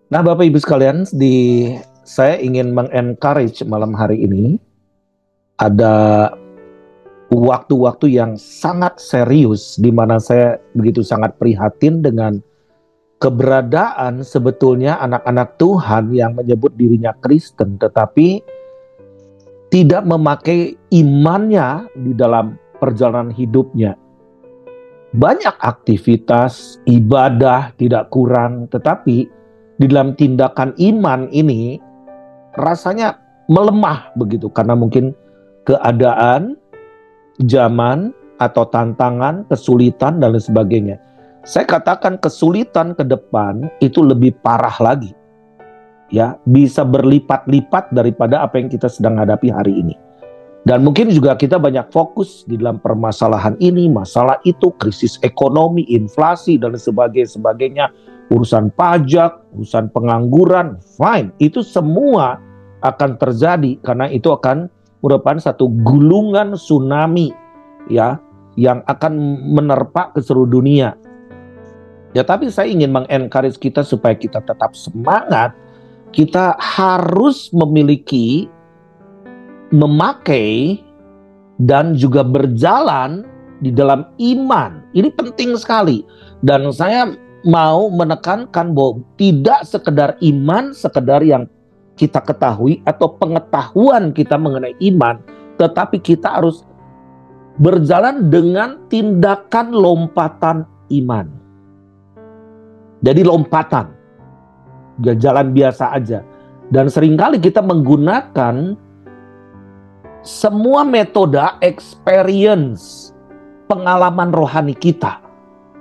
Nah, Bapak Ibu sekalian, saya ingin mengencourage malam hari ini ada waktu-waktu yang sangat serius di mana saya begitu sangat prihatin dengan keberadaan sebetulnya anak-anak Tuhan yang menyebut dirinya Kristen tetapi tidak memakai imannya di dalam perjalanan hidupnya. Banyak aktivitas ibadah tidak kurang, tetapi di dalam tindakan iman ini rasanya melemah begitu karena mungkin keadaan, zaman atau tantangan, kesulitan dan lain sebagainya. Saya katakan kesulitan ke depan itu lebih parah lagi. Ya, bisa berlipat-lipat daripada apa yang kita sedang hadapi hari ini. Dan mungkin juga kita banyak fokus di dalam permasalahan ini, masalah itu, krisis ekonomi, inflasi dan sebagainya, urusan pajak, urusan pengangguran, fine. Itu semua akan terjadi karena itu akan merupakan satu gulungan tsunami ya yang akan menerpa ke seluruh dunia. Ya, tapi saya ingin mengencourage kita supaya kita tetap semangat. Kita harus memiliki, memakai dan juga berjalan di dalam iman. Ini penting sekali. Dan saya mau menekankan bahwa tidak sekedar iman, sekedar yang kita ketahui atau pengetahuan kita mengenai iman, tetapi kita harus berjalan dengan tindakan lompatan iman. Jadi lompatan, jalan biasa aja. Dan seringkali kita menggunakan semua metode experience, pengalaman rohani kita.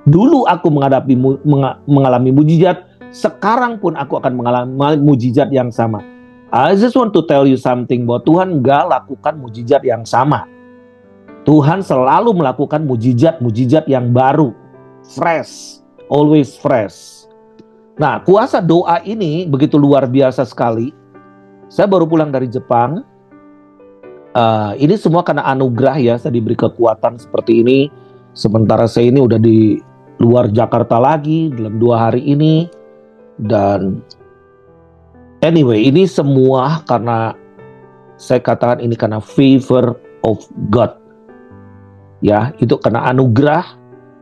Dulu aku mengalami mujizat, sekarang pun aku akan mengalami mujizat yang sama. I just want to tell you something, bahwa Tuhan nggak lakukan mujizat yang sama. Tuhan selalu melakukan mujizat yang baru, fresh, always fresh. Nah, kuasa doa ini begitu luar biasa sekali. Saya baru pulang dari Jepang. Ini semua karena anugerah ya, saya diberi kekuatan seperti ini. Sementara saya ini udah di luar Jakarta lagi dalam 2 hari ini. Dan anyway, ini semua karena saya katakan ini karena favor of God. Ya, itu karena anugerah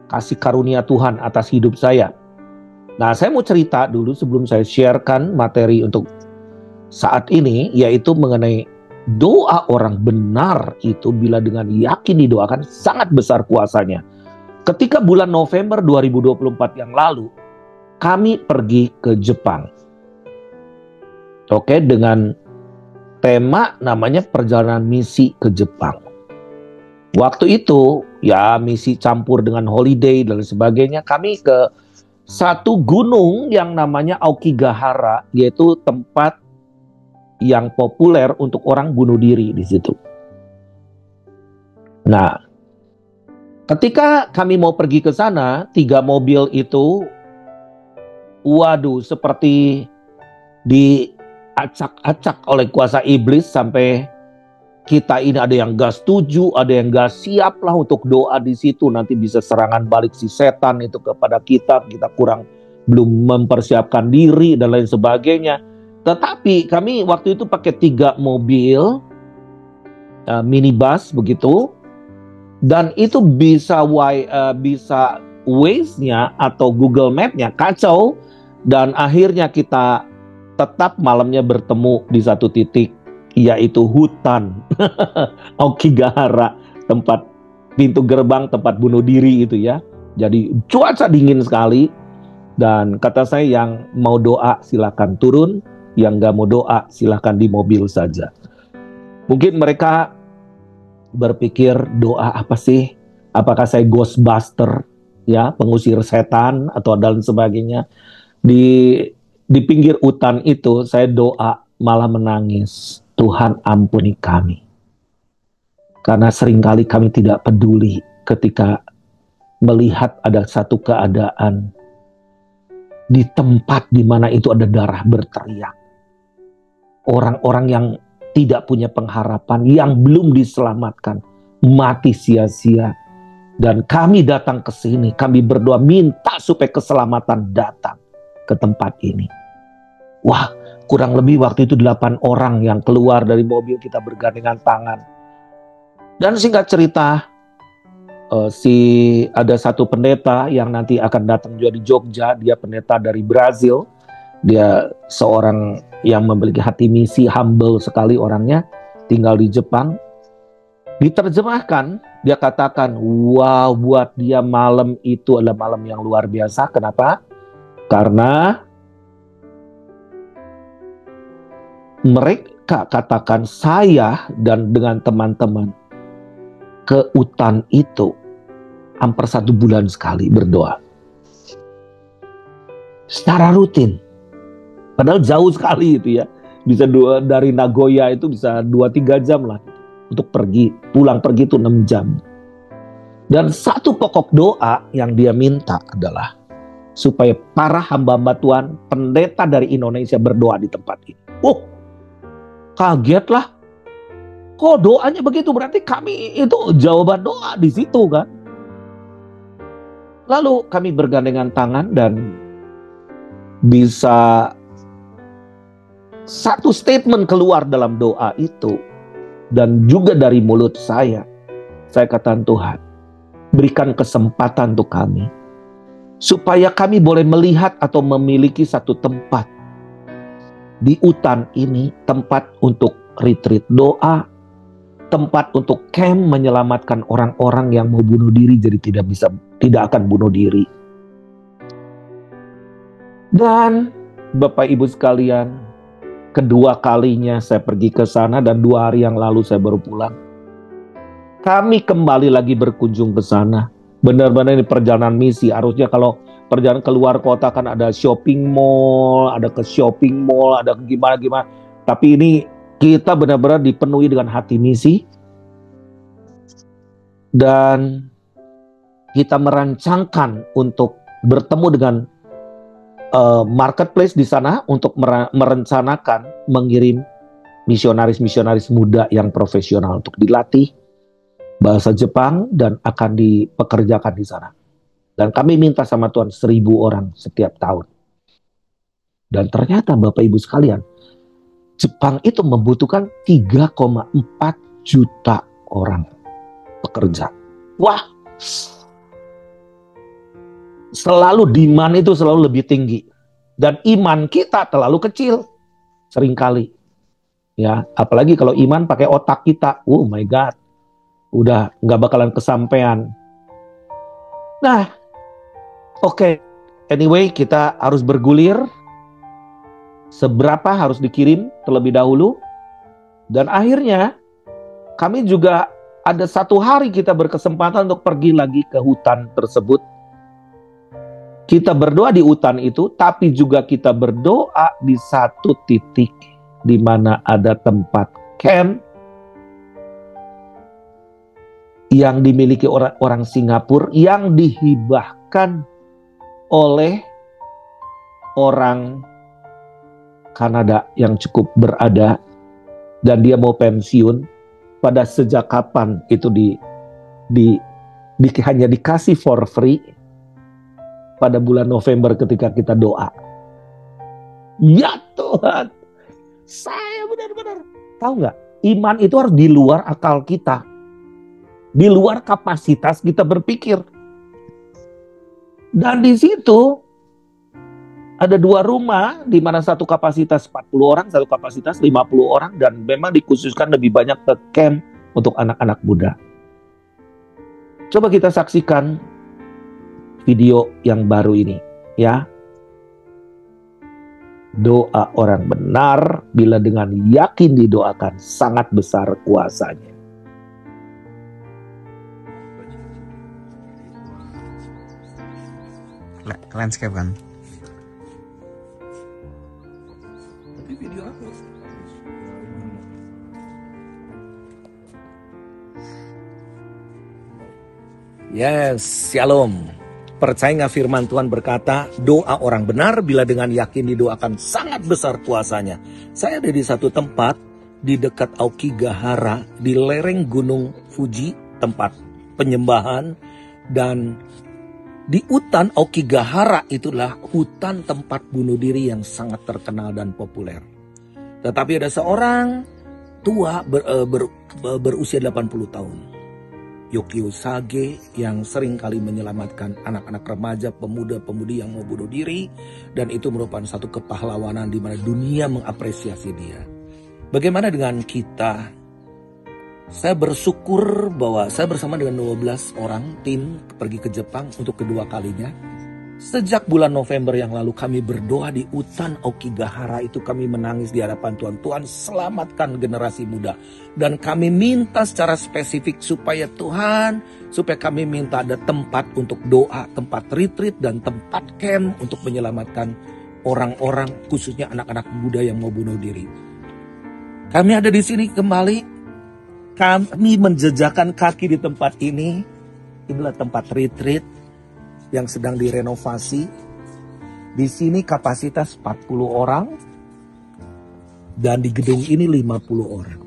kasih karunia Tuhan atas hidup saya. Nah, saya mau cerita dulu sebelum saya sharekan materi untuk saat ini, yaitu mengenai doa orang benar itu bila dengan yakin didoakan sangat besar kuasanya. Ketika bulan November 2024 yang lalu, kami pergi ke Jepang. Oke, dengan tema namanya perjalanan misi ke Jepang. Waktu itu, ya misi campur dengan holiday dan sebagainya, kami ke satu gunung yang namanya Aokigahara, yaitu tempat yang populer untuk orang bunuh diri di situ. Nah, ketika kami mau pergi ke sana, 3 mobil itu, waduh, seperti diacak-acak oleh kuasa iblis sampai kita ini ada yang gak setuju, ada yang gak siap lah untuk doa di situ. Nanti bisa serangan balik si setan itu kepada kita kurang belum mempersiapkan diri dan lain sebagainya. Tetapi kami waktu itu pakai 3 mobil minibus begitu, dan itu bisa Waze-nya atau Google Map-nya kacau, dan akhirnya kita tetap malamnya bertemu di satu titik, yaitu hutan Aokigahara, tempat pintu gerbang tempat bunuh diri itu ya. Jadi cuaca dingin sekali, dan kata saya yang mau doa silakan turun, yang gak mau doa silakan di mobil saja. Mungkin mereka berpikir doa apa sih? Apakah saya ghostbuster ya, pengusir setan atau dan sebagainya. Di pinggir hutan itu saya doa malah menangis. Tuhan ampuni kami. Karena seringkali kami tidak peduli ketika melihat ada satu keadaan di tempat di mana itu ada darah berteriak. Orang-orang yang tidak punya pengharapan, yang belum diselamatkan, mati sia-sia. Dan kami datang ke sini, kami berdoa minta supaya keselamatan datang ke tempat ini. Wah, kurang lebih waktu itu 8 orang yang keluar dari mobil, kita bergandengan tangan. Dan singkat cerita, ada satu pendeta yang nanti akan datang juga di Jogja. Dia pendeta dari Brazil. Dia seorang yang memiliki hati misi, humble sekali orangnya, tinggal di Jepang. Diterjemahkan, dia katakan, wow, buat dia malam itu adalah malam yang luar biasa. Kenapa? Karena mereka katakan, saya dan dengan teman-teman ke hutan itu hampir 1 bulan sekali berdoa. Secara rutin. Padahal jauh sekali itu ya. Bisa dari Nagoya itu bisa 2-3 jam lah. Untuk pulang pergi itu 6 jam. Dan satu pokok doa yang dia minta adalah supaya para hamba-hamba Tuhan, pendeta dari Indonesia berdoa di tempat ini. Oh, kaget lah. Kok doanya begitu? Berarti kami itu jawaban doa di situ kan. Lalu kami bergandengan tangan dan bisa satu statement keluar dalam doa itu. Dan juga dari mulut saya katakan, Tuhan, berikan kesempatan untuk kami. Supaya kami boleh melihat atau memiliki satu tempat di hutan ini, tempat untuk retreat doa, tempat untuk camp menyelamatkan orang-orang yang mau bunuh diri jadi tidak akan bunuh diri. Dan Bapak Ibu sekalian, kedua kalinya saya pergi ke sana dan 2 hari yang lalu saya baru pulang. Kami kembali lagi berkunjung ke sana. Benar-benar ini perjalanan misi. Harusnya kalau perjalanan keluar kota kan ada shopping mall, ada ke shopping mall, ada gimana-gimana. Tapi ini kita benar-benar dipenuhi dengan hati misi. Dan kita merancangkan untuk bertemu dengan marketplace di sana untuk merencanakan mengirim misionaris-misionaris muda yang profesional untuk dilatih bahasa Jepang dan akan dipekerjakan di sana. Dan kami minta sama Tuhan 1.000 orang setiap tahun. Dan ternyata Bapak Ibu sekalian, Jepang itu membutuhkan 3,4 juta orang pekerja. Wah, selalu demand itu selalu lebih tinggi. Dan iman kita terlalu kecil seringkali. Ya, apalagi kalau iman pakai otak kita. Oh my God. Udah nggak bakalan kesampaian. Nah, oke. Anyway, kita harus bergulir. Seberapa harus dikirim terlebih dahulu. Dan akhirnya kami juga ada 1 hari kita berkesempatan untuk pergi lagi ke hutan tersebut. Kita berdoa di hutan itu, tapi juga kita berdoa di satu titik di mana ada tempat camp yang dimiliki orang Singapura yang dihibahkan oleh orang Kanada yang cukup berada dan dia mau pensiun. Pada sejak kapan itu hanya dikasih for free pada bulan November ketika kita doa. Ya Tuhan, saya benar-benar tahu nggak? Iman itu harus di luar akal kita, di luar kapasitas kita berpikir. Dan di situ ada 2 rumah, di mana satu kapasitas 40 orang, satu kapasitas 50 orang, dan memang dikhususkan lebih banyak ke camp untuk anak-anak muda. Coba kita saksikan video yang baru ini, ya. Doa orang benar bila dengan yakin didoakan sangat besar kuasanya. Landscape kan? Video apa? Yes, shalom. Percaya nggak firman Tuhan berkata, doa orang benar bila dengan yakin didoakan sangat besar kuasanya. Saya ada di satu tempat di dekat Aokigahara, di lereng Gunung Fuji, tempat penyembahan. Dan Di hutan Aokigahara itulah hutan tempat bunuh diri yang sangat terkenal dan populer. Tetapi ada seorang tua berusia 80 tahun. Yukio Sage yang sering kali menyelamatkan anak-anak remaja, pemuda-pemudi yang mau bunuh diri. Dan itu merupakan satu kepahlawanan di mana dunia mengapresiasi dia. Bagaimana dengan kita? Saya bersyukur bahwa saya bersama dengan 12 orang tim pergi ke Jepang untuk kedua kalinya. Sejak bulan November yang lalu kami berdoa di hutan Aokigahara itu, kami menangis di hadapan Tuhan. Tuhan, selamatkan generasi muda. Dan kami minta secara spesifik supaya kami minta ada tempat untuk doa, tempat retreat dan tempat camp untuk menyelamatkan orang-orang, khususnya anak-anak muda yang mau bunuh diri. Kami ada di sini kembali. Kami menjejakkan kaki di tempat ini. Inilah tempat retreat yang sedang direnovasi. Di sini kapasitas 40 orang. Dan di gedung ini 50 orang.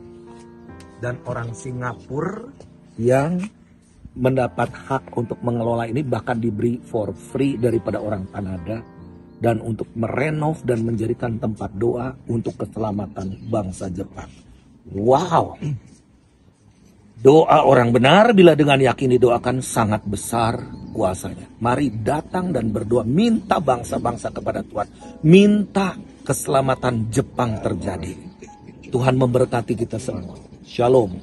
Dan orang Singapura yang mendapat hak untuk mengelola ini bahkan diberi for free daripada orang Kanada. Dan untuk merenov dan menjadikan tempat doa untuk keselamatan bangsa Jepang. Wow! Doa orang benar bila dengan yakin didoakan sangat besar kuasanya. Mari datang dan berdoa, minta bangsa-bangsa kepada Tuhan. Minta keselamatan Jepang terjadi. Tuhan memberkati kita semua. Shalom.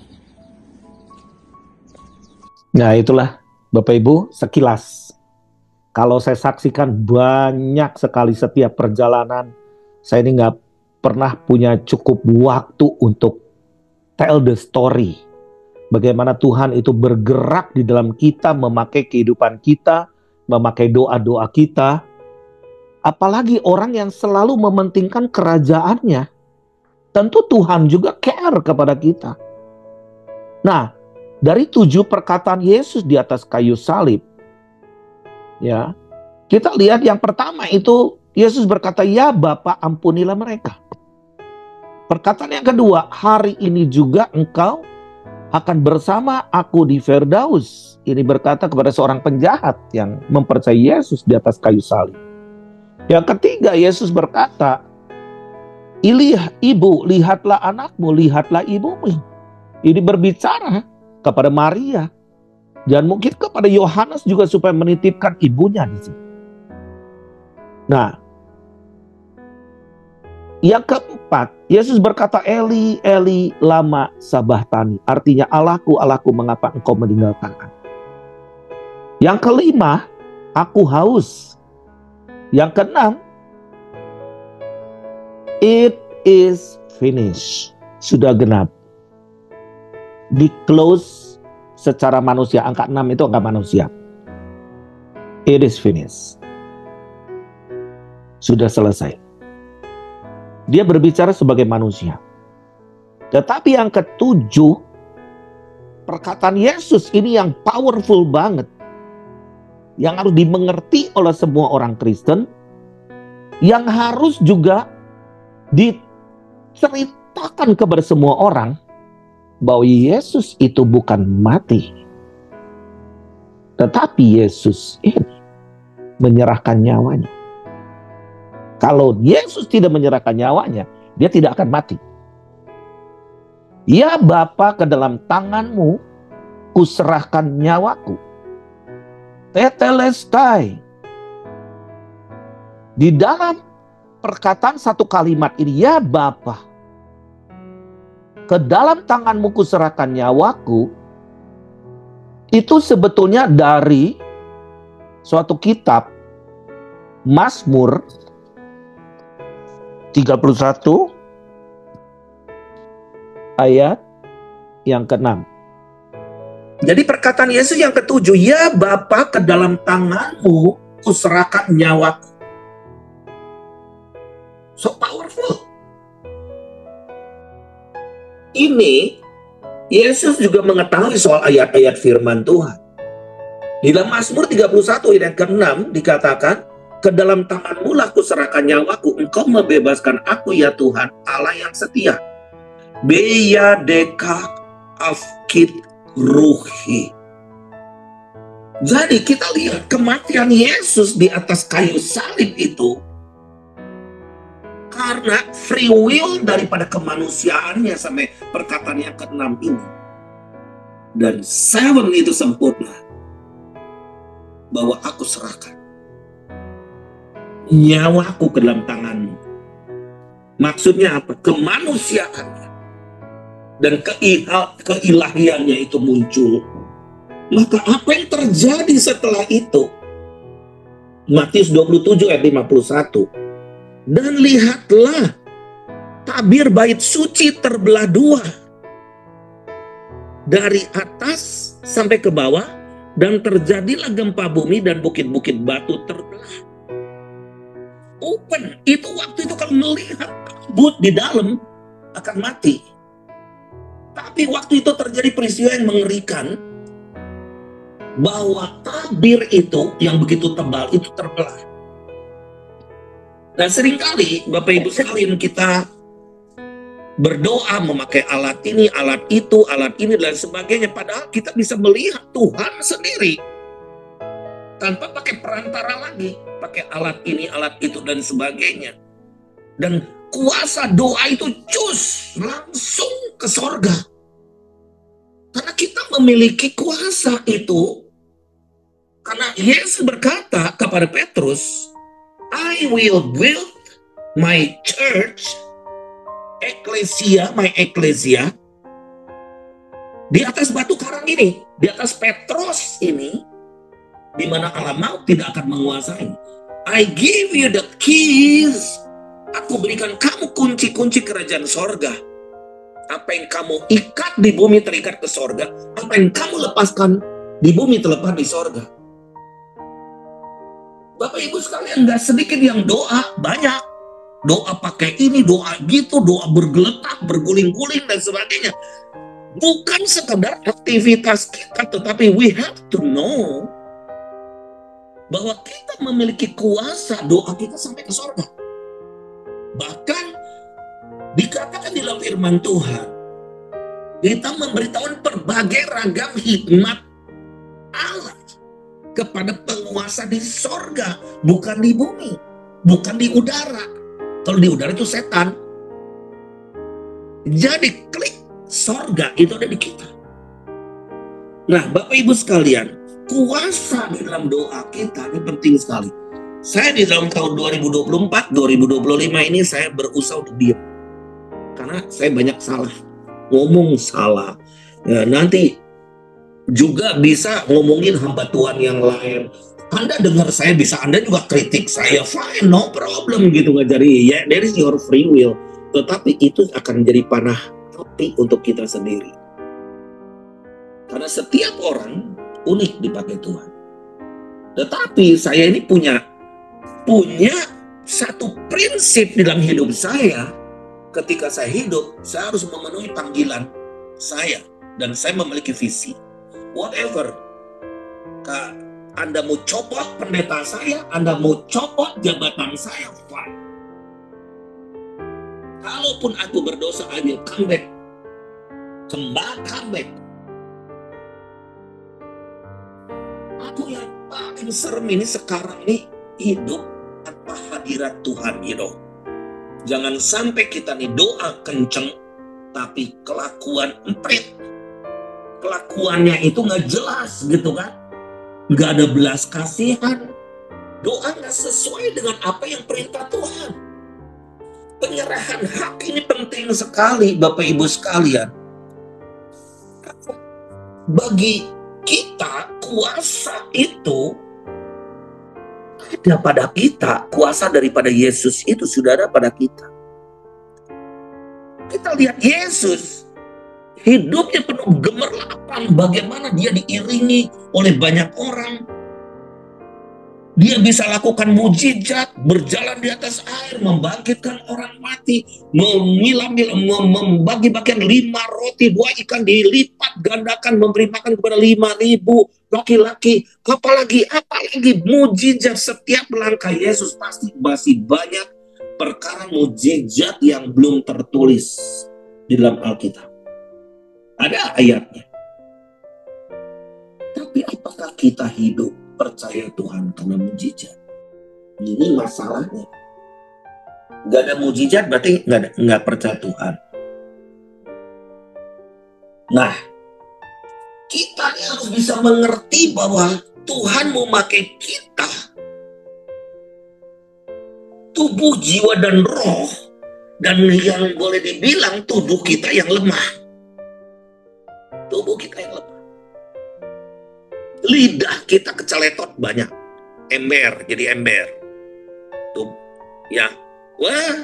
Nah itulah Bapak Ibu sekilas. Kalau saya saksikan banyak sekali setiap perjalanan. Saya ini nggak pernah punya cukup waktu untuk tell the story. Bagaimana Tuhan itu bergerak di dalam kita, memakai kehidupan kita, memakai doa-doa kita. Apalagi orang yang selalu mementingkan kerajaannya. Tentu Tuhan juga care kepada kita. Nah, dari 7 perkataan Yesus di atas kayu salib, ya, kita lihat yang pertama itu Yesus berkata, "Ya Bapa, ampunilah mereka." Perkataan yang kedua, "Hari ini juga engkau akan bersama aku di Firdaus." Ini berkata kepada seorang penjahat yang mempercayai Yesus di atas kayu salib. Yang ketiga, Yesus berkata, "Ibu, lihatlah anakmu, lihatlah ibumu." Ini berbicara kepada Maria dan mungkin kepada Yohanes juga supaya menitipkan ibunya di sini. Nah, yang keempat, Yesus berkata, "Eli, Eli, lama sabachthani." Artinya, "Allahku, Allahku, mengapa engkau meninggalkan aku?" Yang kelima, "Aku haus." Yang keenam, "It is finished." Sudah genap. Di close secara manusia. Angka 6 itu angka manusia. It is finished. Sudah selesai. Dia berbicara sebagai manusia. Tetapi yang ketujuh, perkataan Yesus ini yang powerful banget. Yang harus dimengerti oleh semua orang Kristen. Yang harus juga diceritakan kepada semua orang. Bahwa Yesus itu bukan mati. Tetapi Yesus ini menyerahkan nyawanya. Kalau Yesus tidak menyerahkan nyawanya, dia tidak akan mati. "Ya Bapa, ke dalam tanganmu kuserahkan nyawaku." Tetelestai. Di dalam perkataan satu kalimat ini, "Ya Bapa, ke dalam tanganmu kuserahkan nyawaku," itu sebetulnya dari suatu kitab Mazmur 31 ayat yang ke-6. Jadi perkataan Yesus yang ketujuh, "Ya Bapa, ke dalam tanganmu kuserahkan nyawaku." So powerful. Ini Yesus juga mengetahui soal ayat-ayat firman Tuhan. Di dalam Mazmur 31 ayat ke-6 dikatakan, "Ke dalam tanganmu lah kuserahkan nyawaku, engkau membebaskan aku ya Tuhan, Allah yang setia. Beya deka afkit ruhi." Jadi kita lihat kematian Yesus di atas kayu salib itu karena free will daripada kemanusiaannya sampai perkataan yang ke-6 ini. Dan 7 itu sempurna. Bahwa aku serahkan nyawaku ke dalam tanganmu. Maksudnya apa? Kemanusiaannya dan keilahiannya itu muncul. Maka apa yang terjadi setelah itu? Matius 27 ayat 51. Dan lihatlah, tabir bait suci terbelah dua, dari atas sampai ke bawah, dan terjadilah gempa bumi dan bukit-bukit batu terbelah. Open, itu waktu itu kalau melihat kabut di dalam akan mati. Tapi waktu itu terjadi peristiwa yang mengerikan, bahwa tabir itu yang begitu tebal itu terbelah. Nah, seringkali Bapak Ibu sekalian kita berdoa memakai alat ini, alat itu, alat ini dan sebagainya, padahal kita bisa melihat Tuhan sendiri tanpa pakai perantara lagi, pakai alat ini, alat itu dan sebagainya. Dan kuasa doa itu cus langsung ke sorga. Karena kita memiliki kuasa itu. Karena Yesus berkata kepada Petrus, I will build my church, my ecclesia, di atas batu karang ini, di atas Petrus ini, di mana alam maut tidak akan menguasai. I give you the keys. Aku berikan kamu kunci-kunci kerajaan sorga. Apa yang kamu ikat di bumi terikat ke sorga. Apa yang kamu lepaskan di bumi terlepas di sorga. Bapak Ibu sekalian, gak sedikit yang doa, banyak. Doa pakai ini, doa gitu, doa bergeletak, berguling-guling dan sebagainya. Bukan sekedar aktivitas kita, tetapi we have to know bahwa kita memiliki kuasa doa kita sampai ke sorga. Bahkan dikatakan di dalam firman Tuhan, kita memberitahukan berbagai ragam hikmat Allah kepada penguasa di sorga, bukan di bumi, bukan di udara. Kalau di udara itu setan. Jadi klik sorga itu ada di kita. Nah, Bapak Ibu sekalian, kuasa di dalam doa kita ini penting sekali. Saya di dalam tahun 2024, 2025 ini saya berusaha untuk diam. Karena saya banyak salah, ngomong salah. Ya, nanti juga bisa ngomongin hamba Tuhan yang lain. Anda dengar saya, bisa Anda juga kritik saya, fine, no problem gitu. Nggak jadi, ya, there is your free will. Tetapi itu akan menjadi panah api untuk kita sendiri. Karena setiap orang unik dipakai Tuhan. Tetapi saya ini punya satu prinsip di dalam hidup saya. Ketika saya hidup, saya harus memenuhi panggilan saya. Dan saya memiliki visi. Whatever, Anda mau copot pendeta saya, Anda mau copot jabatan saya, fine. Kalaupun aku berdosa, I will come back. Come back. Aku yang paling serem ini sekarang ini hidup tanpa hadirat Tuhan, Jangan sampai kita nih doa kenceng, tapi kelakuan emprit. Kelakuannya itu nggak jelas gitu kan, nggak ada belas kasihan, doa nggak sesuai dengan apa yang perintah Tuhan. Penyerahan hak ini penting sekali, Bapak Ibu sekalian. Bagi kita kuasa itu ada pada kita, kuasa daripada Yesus itu sudah ada pada kita. Kita lihat Yesus, hidupnya penuh gemerlapan, bagaimana dia diiringi oleh banyak orang. Dia bisa lakukan mujizat, berjalan di atas air, membangkitkan orang mati, membagi-bagikan 5 roti, 2 ikan dilipat gandakan, memberi makan kepada 5.000 laki-laki. Apalagi mujizat. Setiap langkah Yesus pasti masih banyak perkara mujizat yang belum tertulis di dalam Alkitab. Ada ayatnya. Tapi apakah kita hidup percaya Tuhan karena mujizat? Ini masalahnya. Gak ada mujizat berarti nggak percaya Tuhan. Nah, kita harus bisa mengerti bahwa Tuhan mau pakai kita, tubuh, jiwa, dan roh, dan yang boleh dibilang tubuh kita yang lemah. Tubuh kita yang lemah. Lidah kita keceletot banyak, ember, jadi ember. Tuh, ya, wah,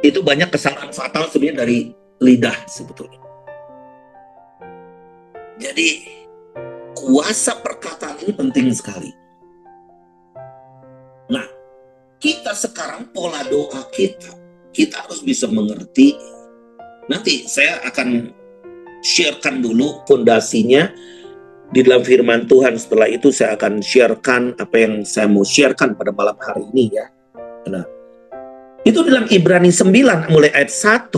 itu banyak kesalahan fatal sebenarnya dari lidah sebetulnya. Jadi kuasa perkataan ini penting sekali. Nah, kita sekarang pola doa kita harus bisa mengerti. Nanti saya akan sharekan dulu fondasinya di dalam firman Tuhan. Setelah itu saya akan sharekan apa yang saya mau sharekan pada malam hari ini ya. Nah, itu dalam Ibrani 9 mulai ayat 1,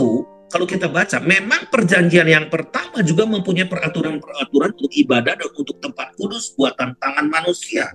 kalau kita baca, memang perjanjian yang pertama juga mempunyai peraturan-peraturan untuk ibadah dan untuk tempat kudus buatan tangan manusia.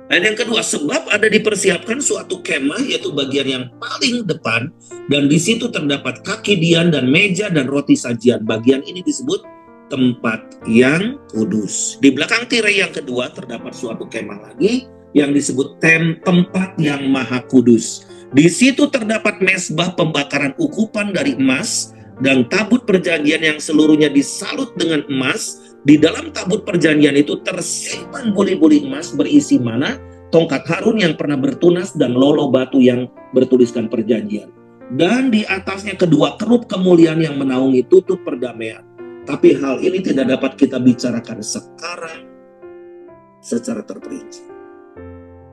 Dan yang kedua, sebab ada dipersiapkan suatu kemah, yaitu bagian yang paling depan, dan di situ terdapat kaki dian dan meja dan roti sajian. Bagian ini disebut tempat yang kudus. Di belakang tirai yang kedua terdapat suatu kemah lagi yang disebut tempat yang maha kudus. Di situ terdapat mezbah pembakaran ukupan dari emas dan tabut perjanjian yang seluruhnya disalut dengan emas. Di dalam tabut perjanjian itu tersimpan buli-buli emas berisi mana, tongkat Harun yang pernah bertunas, dan lolo batu yang bertuliskan perjanjian. Dan di atasnya kedua kerup kemuliaan yang menaungi tutup perdamaian. Tapi hal ini tidak dapat kita bicarakan sekarang secara terperinci.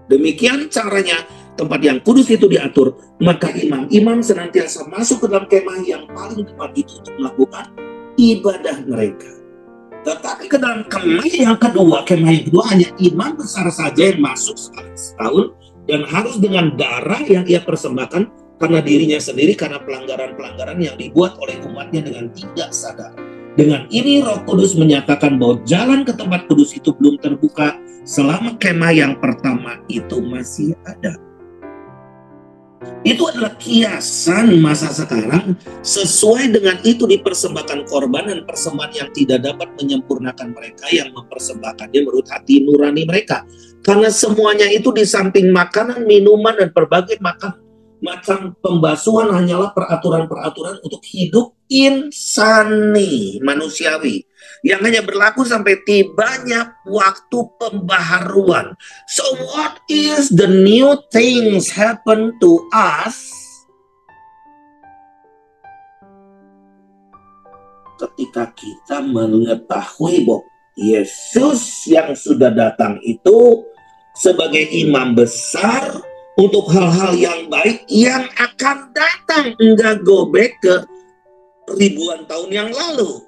Demikian caranya tempat yang kudus itu diatur. Maka imam senantiasa masuk ke dalam kemah yang paling depan itu untuk melakukan ibadah mereka. Tetapi ke dalam kemah yang kedua hanya imam besar saja yang masuk sekali setahun, dan harus dengan darah yang ia persembahkan karena dirinya sendiri, karena pelanggaran-pelanggaran yang dibuat oleh umatnya dengan tidak sadar. Dengan ini Roh Kudus menyatakan bahwa jalan ke tempat kudus itu belum terbuka selama kemah yang pertama itu masih ada. Itu adalah kiasan masa sekarang. Sesuai dengan itu dipersembahkan korban dan persembahan yang tidak dapat menyempurnakan mereka yang mempersembahkannya menurut hati nurani mereka. Karena semuanya itu di samping makanan, minuman, dan berbagai macam pembasuhan hanyalah peraturan-peraturan untuk hidup insani, manusiawi, yang hanya berlaku sampai tibanya waktu pembaharuan. So what is the new things happen to us ketika kita mengetahui bahwa Yesus yang sudah datang itu sebagai imam besar untuk hal-hal yang baik yang akan datang, enggak go back ke ribuan tahun yang lalu.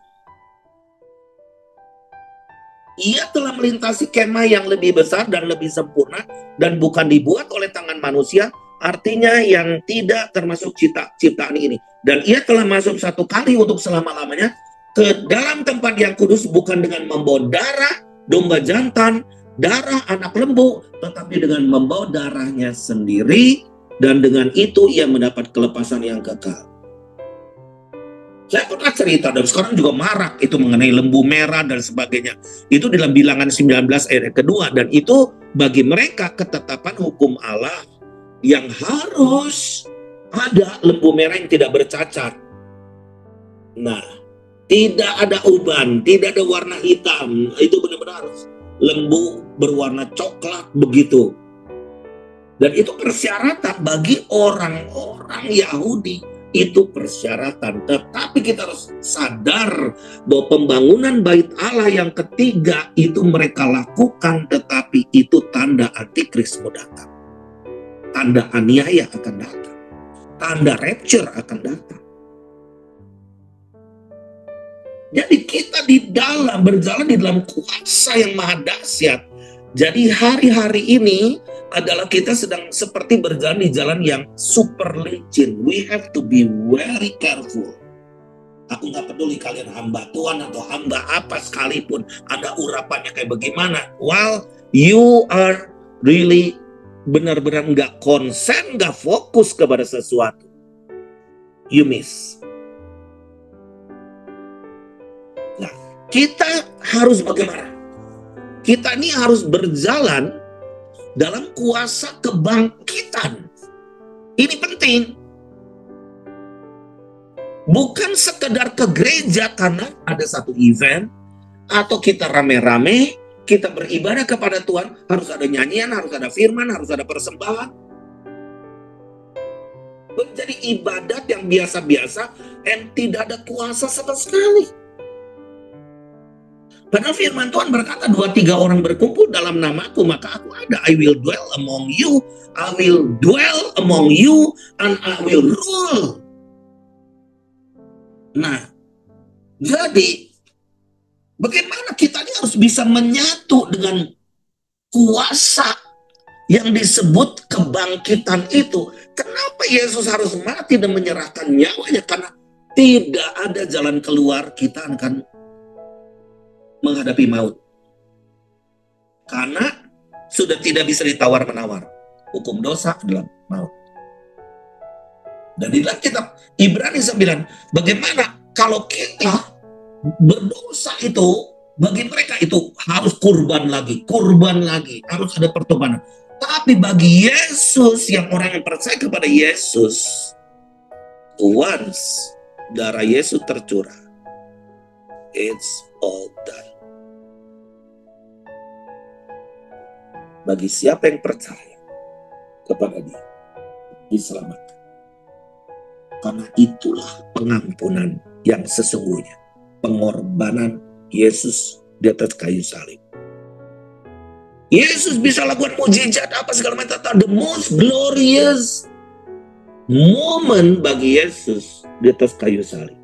Ia telah melintasi kemah yang lebih besar dan lebih sempurna dan bukan dibuat oleh tangan manusia, artinya yang tidak termasuk ciptaan ini. Dan ia telah masuk satu kali untuk selama-lamanya ke dalam tempat yang kudus, bukan dengan membawa darah domba jantan, darah anak lembu, tetapi dengan membawa darahnya sendiri, dan dengan itu ia mendapat kelepasan yang kekal. Saya pernah cerita, dan sekarang juga marak itu mengenai lembu merah dan sebagainya. Itu dalam Bilangan 19 ayat kedua, dan itu bagi mereka ketetapan hukum Allah yang harus ada lembu merah yang tidak bercacat. Nah, tidak ada uban, tidak ada warna hitam, itu benar-benar harus lembu berwarna coklat begitu. Dan itu persyaratan bagi orang-orang Yahudi, itu persyaratan. Tetapi kita harus sadar bahwa pembangunan bait Allah yang ketiga itu mereka lakukan, tetapi itu tanda antikris mau datang, tanda aniaya akan datang, tanda rapture akan datang. Jadi kita berjalan di dalam kuasa yang maha dahsyat. Jadi hari-hari ini adalah kita sedang seperti berjalan di jalan yang super licin. We have to be very careful. Aku nggak peduli kalian hamba Tuhan atau hamba apa sekalipun, ada urapannya kayak bagaimana. While you are really benar-benar nggak konsen, nggak fokus kepada sesuatu, you miss. Nah, kita harus bagaimana? Kita ini harus berjalan dalam kuasa kebangkitan. Ini penting. Bukan sekedar ke gereja karena ada satu event, atau kita rame-rame, kita beribadah kepada Tuhan, harus ada nyanyian, harus ada firman, harus ada persembahan. Menjadi ibadat yang biasa-biasa dan tidak ada kuasa sama sekali. Padahal firman Tuhan berkata 2-3 orang berkumpul dalam namaku, maka aku ada. I will dwell among you, I will dwell among you, and I will rule. Nah, jadi bagaimana kita ini harus bisa menyatu dengan kuasa yang disebut kebangkitan itu. Kenapa Yesus harus mati dan menyerahkan nyawanya? Karena tidak ada jalan keluar, kita akan menghadapi maut. Karena sudah tidak bisa ditawar-menawar. Hukum dosa adalah maut. Dan di dalam kitab Ibrani 9, bagaimana kalau kita berdosa itu, bagi mereka itu harus kurban lagi, harus ada pertobanan. Tapi bagi Yesus, yang orang yang percaya kepada Yesus, once darah Yesus tercurah, it's all done. Bagi siapa yang percaya kepada Dia, diselamatkan. Karena itulah pengampunan yang sesungguhnya. Pengorbanan Yesus di atas kayu salib. Yesus bisa lakukan mujizat apa segala macam. The most glorious moment bagi Yesus di atas kayu salib.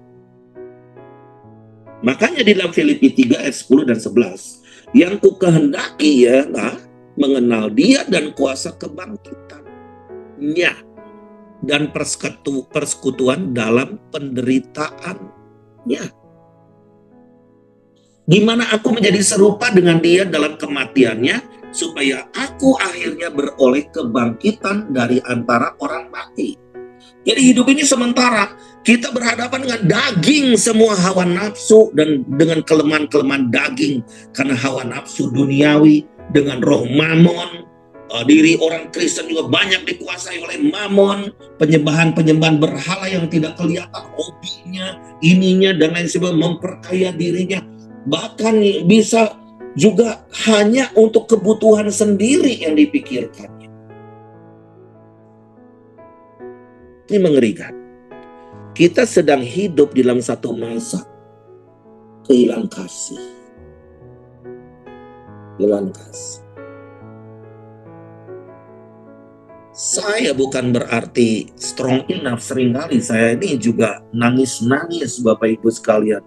Makanya di dalam Filipi 3 ayat 10 dan 11. Yang ku kehendaki ialah mengenal Dia dan kuasa kebangkitannya. Dan persekutuan dalam penderitaannya. Gimana aku menjadi serupa dengan Dia dalam kematiannya, supaya aku akhirnya beroleh kebangkitan dari antara orang mati. Jadi hidup ini sementara, kita berhadapan dengan daging, semua hawa nafsu, dan dengan kelemahan-kelemahan daging, karena hawa nafsu duniawi, dengan roh mamon. Diri orang Kristen juga banyak dikuasai oleh mamon, penyembahan-penyembahan berhala yang tidak kelihatan, hobinya, ininya, dan lain sebagainya, memperkaya dirinya. Bahkan bisa juga hanya untuk kebutuhan sendiri yang dipikirkannya. Ini mengerikan. Kita sedang hidup dalam satu masa kehilangan kasih. Kehilangan kasih. Saya bukan berarti strong enough, seringkali saya ini juga nangis-nangis Bapak Ibu sekalian.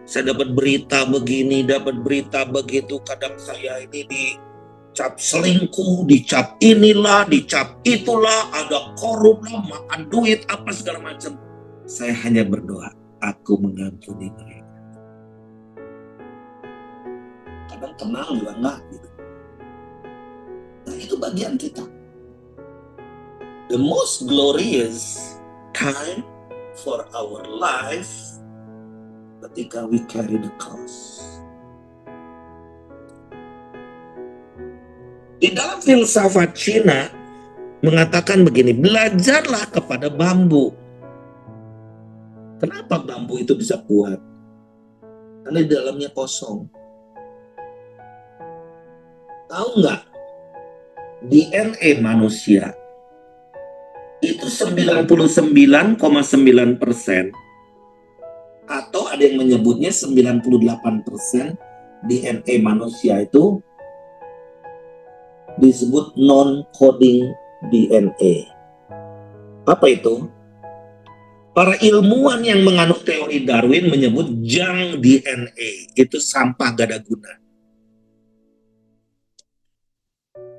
Saya dapat berita begini, dapat berita begitu, kadang saya ini dicap selingkuh, dicap inilah, dicap itulah, ada korup lah, makan duit, apa segala macam. Saya hanya berdoa, aku mengampuni mereka. Kadang kenal juga enggak gitu. Nah itu bagian kita. The most glorious time for our life ketika we carry the cross. Di dalam filsafat Cina mengatakan begini, belajarlah kepada bambu. Kenapa bambu itu bisa kuat? Karena di dalamnya kosong. Tahu nggak? DNA manusia itu 99,9%, atau ada yang menyebutnya 98% DNA manusia itu disebut non-coding DNA. Apa itu? Para ilmuwan yang menganut teori Darwin menyebut junk DNA, itu sampah gak ada guna.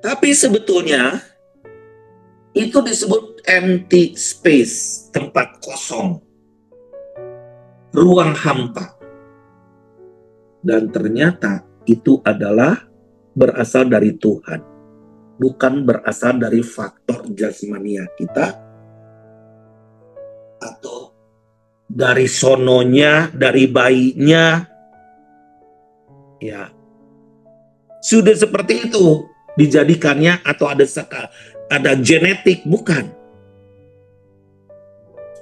Tapi sebetulnya itu disebut empty space, tempat kosong. ruang hampa. Dan ternyata itu adalah berasal dari Tuhan, bukan berasal dari faktor jasmania kita atau dari sononya, dari bayinya. Ya, sudah seperti itu dijadikannya atau ada genetik, bukan.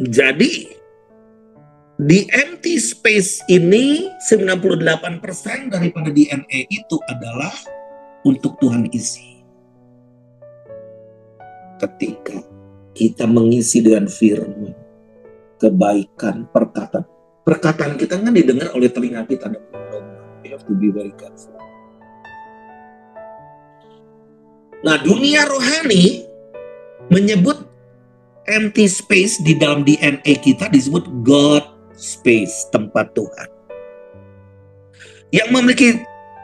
Jadi di empty space ini 98% daripada DNA itu adalah untuk Tuhan isi. Ketika kita mengisi dengan firman, kebaikan, perkataan kita kan didengar oleh telinga kita. We have to be very careful. Nah, dunia rohani menyebut empty space di dalam DNA kita disebut God space, tempat Tuhan. Yang memiliki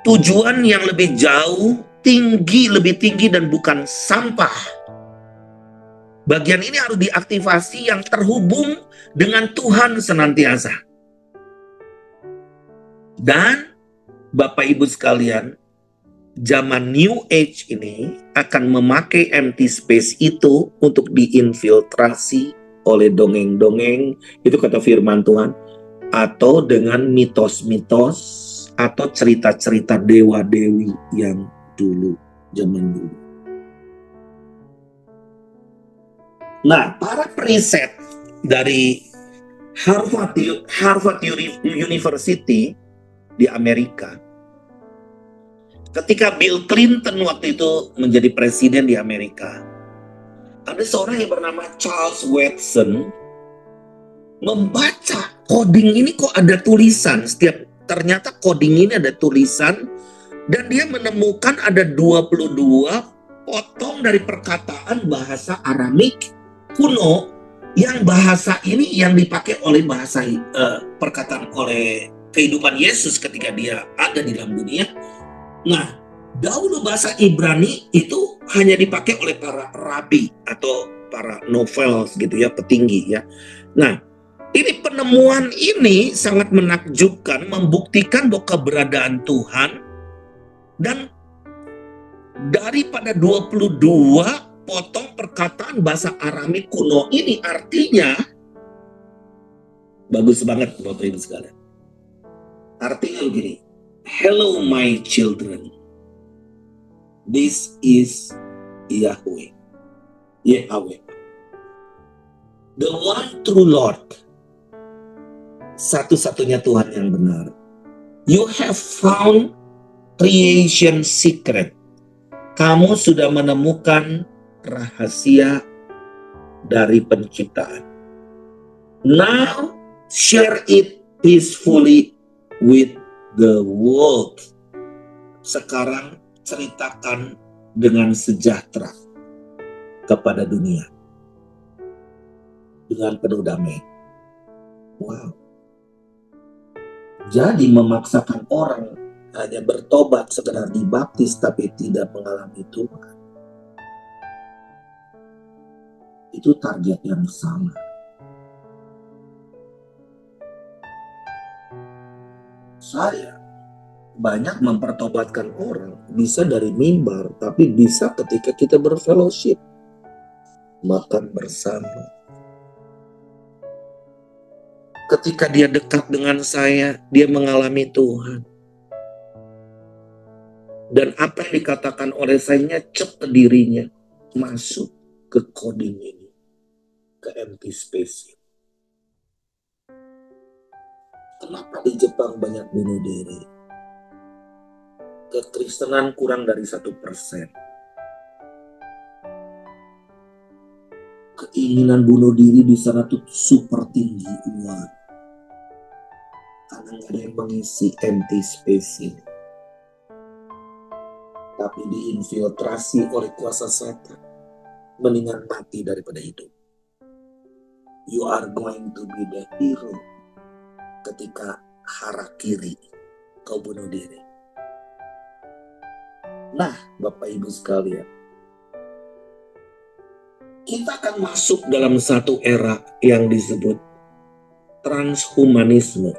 tujuan yang lebih jauh, lebih tinggi dan bukan sampah. Bagian ini harus diaktifasi yang terhubung dengan Tuhan senantiasa. Dan Bapak Ibu sekalian, zaman New Age ini akan memakai empty space itu untuk diinfiltrasi oleh dongeng-dongeng, itu kata firman Tuhan, atau dengan mitos-mitos atau cerita-cerita dewa-dewi yang dulu, zaman dulu. Nah, para periset dari Harvard University di Amerika, ketika Bill Clinton waktu itu menjadi presiden di Amerika, ada seorang yang bernama Charles Watson membaca coding ini, kok ada tulisan. Ternyata coding ini ada tulisan, dan dia menemukan ada 22 potong dari perkataan bahasa Aramik kuno, yang bahasa ini yang dipakai oleh bahasa perkataan oleh kehidupan Yesus ketika dia ada di dalam dunia. Nah, dahulu bahasa Ibrani itu hanya dipakai oleh para rabi atau para novels gitu ya, petinggi ya. Nah, ini penemuan ini sangat menakjubkan, membuktikan bahwa keberadaan Tuhan. Dan daripada 22 potong perkataan bahasa Aramik kuno ini, artinya bagus banget Bapak Ibu sekalian. Artinya begini, hello my children, this is Yahweh, the one true Lord, satu-satunya Tuhan yang benar. You have found creation secret. Kamu sudah menemukan rahasia dari penciptaan. Now share it peacefully with the world. Sekarang ceritakan dengan sejahtera kepada dunia, dengan penuh damai. Wow. Jadi memaksakan orang hanya bertobat sekedar dibaptis tapi tidak mengalami Tuhan, itu target yang sama. Saya banyak mempertobatkan orang, bisa dari mimbar, tapi bisa ketika kita berfellowship, makan bersama. Ketika dia dekat dengan saya, dia mengalami Tuhan. Dan apa yang dikatakan oleh saya nyecep ke dirinya, masuk ke coding ini, ke empty space. Kenapa di Jepang banyak bunuh diri? Kekristenan kurang dari 1%. Keinginan bunuh diri di sana tuh super tinggi, uang. Karena nggak ada yang mengisi empty space ini. Tapi diinfiltrasi oleh kuasa setan. Mendingan mati daripada hidup. You are going to be the hero ketika harakiri kau bunuh diri. Nah, Bapak Ibu sekalian, kita akan masuk dalam satu era yang disebut transhumanisme.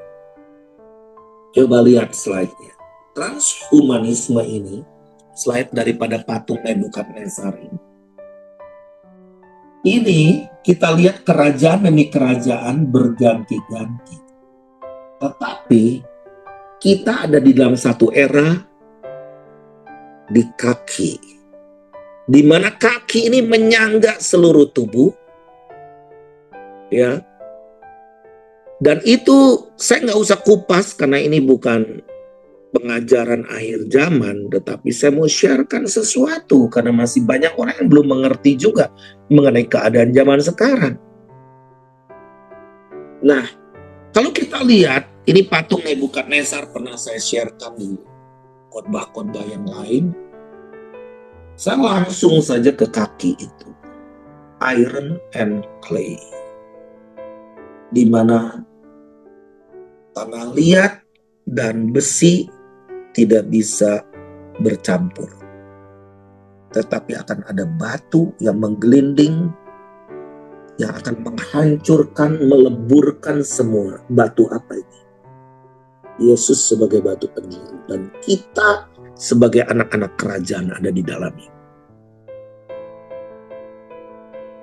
Coba lihat slide-nya. Transhumanisme ini, slide daripada patung Nebukadnezar ini. Ini kita lihat kerajaan demi kerajaan berganti-ganti. Tetapi kita ada di dalam satu era di kaki, di mana kaki ini menyangga seluruh tubuh, ya. Dan itu saya nggak usah kupas karena ini bukan pengajaran akhir zaman, tetapi saya mau sharekan sesuatu karena masih banyak orang yang belum mengerti juga mengenai keadaan zaman sekarang. Nah, kalau kita lihat, ini patung Nebukadnezar pernah saya sharekan di khotbah-khotbah yang lain. Saya langsung saja ke kaki itu, iron and clay, di mana tanah liat dan besi tidak bisa bercampur, tetapi akan ada batu yang menggelinding yang akan menghancurkan, meleburkan semua. Batu apa ini? Yesus sebagai batu penjuru dan kita sebagai anak-anak kerajaan ada di dalamnya.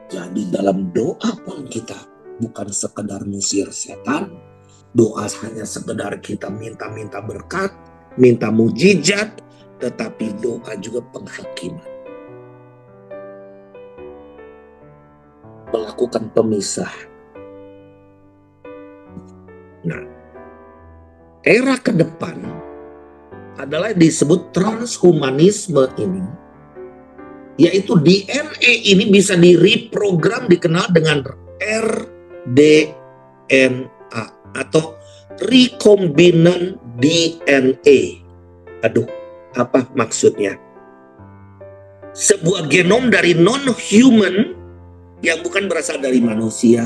Jadi dalam doa pun kita bukan sekedar ngusir setan, doa hanya sekedar kita minta-minta berkat, minta mujizat, tetapi doa juga penghakiman. Melakukan pemisah. Nah, era ke depan adalah disebut transhumanisme ini, yaitu DNA ini bisa direprogram, dikenal dengan rDNA atau recombinant DNA. Aduh, apa maksudnya? Sebuah genom dari non-human yang bukan berasal dari manusia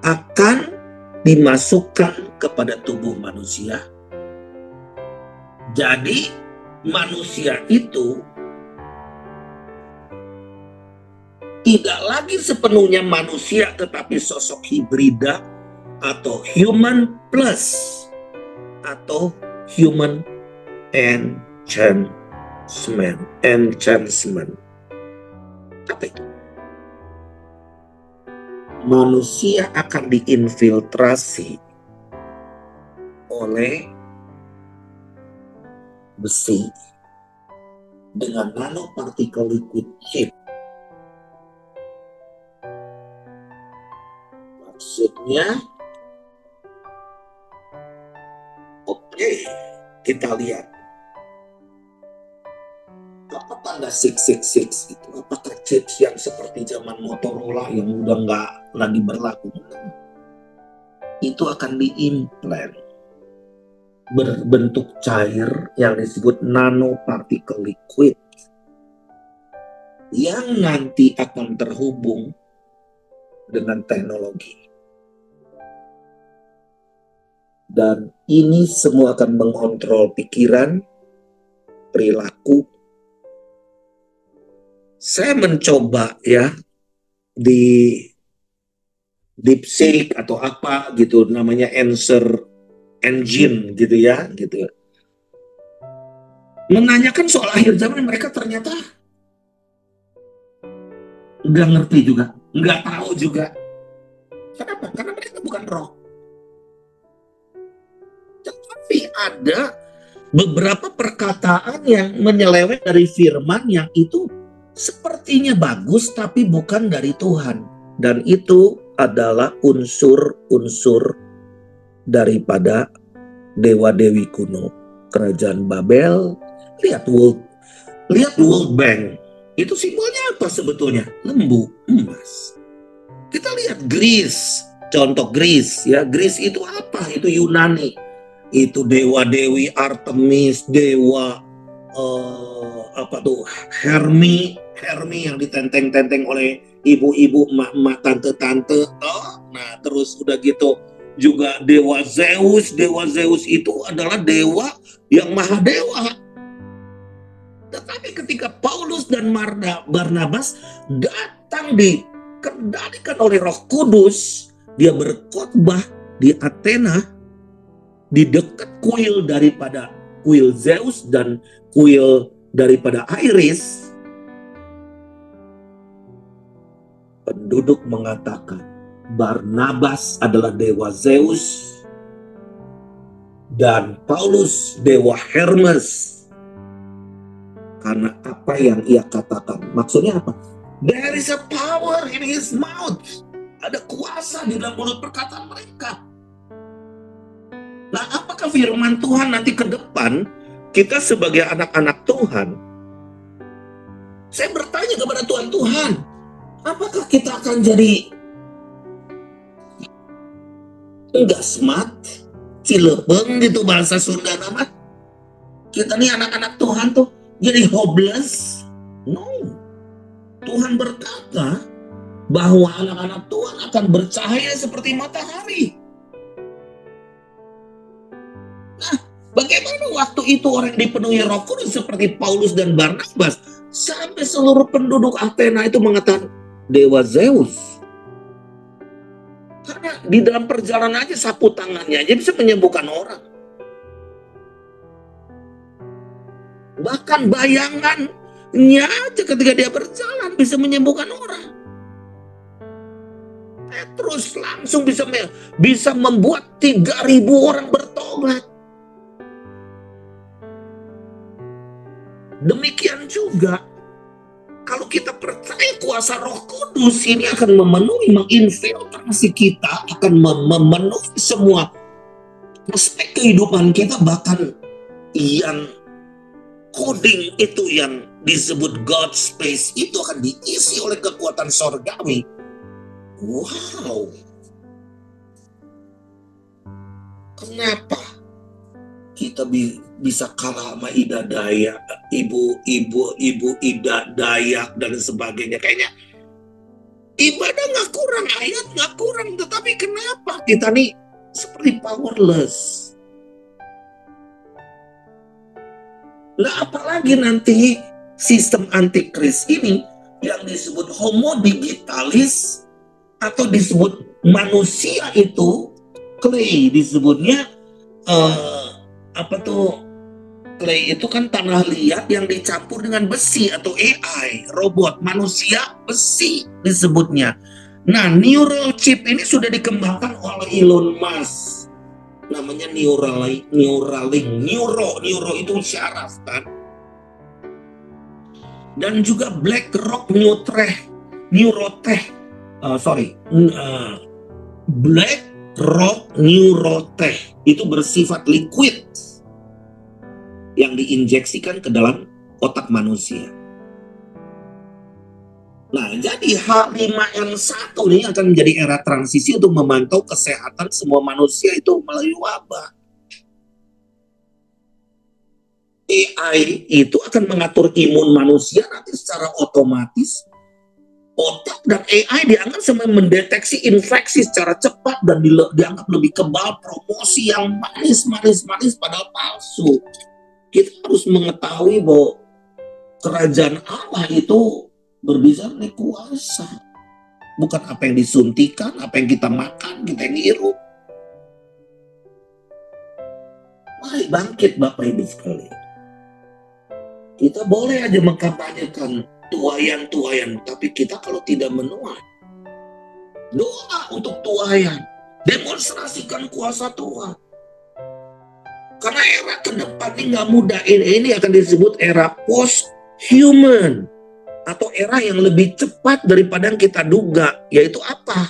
akan dimasukkan kepada tubuh manusia. Jadi manusia itu tidak lagi sepenuhnya manusia, tetapi sosok hibrida atau human plus atau human enhancement. Apa itu? Manusia akan diinfiltrasi oleh besi dengan nanopartikel liquid chip. Maksudnya, oke, kita lihat. Apa tanda 666 itu? Apakah chip yang seperti zaman Motorola yang udah nggak lagi berlaku? Itu akan diimplant berbentuk cair yang disebut nanopartikel liquid yang nanti akan terhubung dengan teknologi. Dan ini semua akan mengontrol pikiran, perilaku. Saya mencoba ya di DeepSeek atau apa gitu, namanya Answer Engine gitu ya, gitu. Menanyakan soal akhir zaman, mereka ternyata nggak ngerti juga, nggak tahu juga. Kenapa? Karena mereka bukan roh. Tetapi ada beberapa perkataan yang menyeleweng dari firman yang itu sepertinya bagus tapi bukan dari Tuhan. Dan itu adalah unsur-unsur daripada dewa-dewi kuno. Kerajaan Babel, lihat World Bank. Itu simbolnya apa sebetulnya? Lembu, emas. Kita lihat Greece, contoh Greece ya. Greece itu apa? Itu Yunani. Itu dewa-dewi Artemis, dewa apa tuh? Hermi yang ditenteng-tenteng oleh ibu-ibu, emak-emak, tante-tante. Nah, terus udah gitu juga dewa Zeus. Dewa Zeus itu adalah dewa yang maha dewa. Tetapi ketika Paulus dan Barnabas datang dikendalikan oleh Roh Kudus, Dia berkhotbah di Athena, di dekat kuil daripada kuil Zeus dan kuil daripada Iris. Penduduk mengatakan Barnabas adalah dewa Zeus dan Paulus dewa Hermes. Karena apa yang ia katakan. Maksudnya apa? There is a power in his mouth. Ada kuasa di dalam mulut perkataan mereka. Nah, apakah firman Tuhan nanti ke depan, kita sebagai anak-anak Tuhan, saya bertanya kepada Tuhan, apakah kita akan jadi enggak smart, cilepeng gitu bahasa Sunda nama? Kita nih anak-anak Tuhan tuh jadi hopeless? No. Tuhan berkata bahwa anak-anak Tuhan akan bercahaya seperti matahari. Nah, bagaimana waktu itu orang dipenuhi Roh Kudus seperti Paulus dan Barnabas, sampai seluruh penduduk Athena itu mengatakan dewa Zeus. Karena di dalam perjalanan aja sapu tangannya aja bisa menyembuhkan orang. Bahkan bayangannya aja ketika dia berjalan bisa menyembuhkan orang. Petrus langsung bisa membuat 3.000 orang bertobat. Demikian juga kalau kita percaya kuasa Roh Kudus ini akan memenuhi, menginfiltrasi kita, akan memenuhi semua aspek kehidupan kita, bahkan yang coding itu yang disebut God space itu akan diisi oleh kekuatan sorgawi. Wow. Kenapa kita bisa kalah sama Ida Dayak, ibu Ida Dayak dan sebagainya? Kayaknya ibadah nggak kurang, ayat nggak kurang, tetapi kenapa kita nih seperti powerless? Lah apalagi nanti sistem antikris ini yang disebut homo digitalis atau disebut manusia itu clay disebutnya clay itu kan tanah liat yang dicampur dengan besi atau AI robot manusia besi disebutnya. Nah, neural chip ini sudah dikembangkan oleh Elon Musk. Namanya Neuralink, neuro itu syaraf kan. Dan juga BlackRock BlackRock Neurotech itu bersifat liquid yang diinjeksikan ke dalam otak manusia. Nah, jadi H5N1 ini akan menjadi era transisi untuk memantau kesehatan semua manusia itu melalui wabah. AI itu akan mengatur imun manusia nanti secara otomatis. Otak dan AI dianggap sebagai mendeteksi infeksi secara cepat dan dianggap lebih kebal, promosi yang manis padahal palsu. Kita harus mengetahui bahwa kerajaan Allah itu berbicara mengenai kuasa. Bukan apa yang disuntikan, apa yang kita makan, kita yang hirup. Mari bangkit Bapak Ibu sekalian. Kita boleh aja mengkampanyekan tuayan-tuayan, tapi kita kalau tidak menuai, doa untuk tuayan, demonstrasikan kuasa Tuhan. Karena era ke depan ini nggak mudah, ini akan disebut era post-human. Atau era yang lebih cepat daripada yang kita duga. Yaitu apa?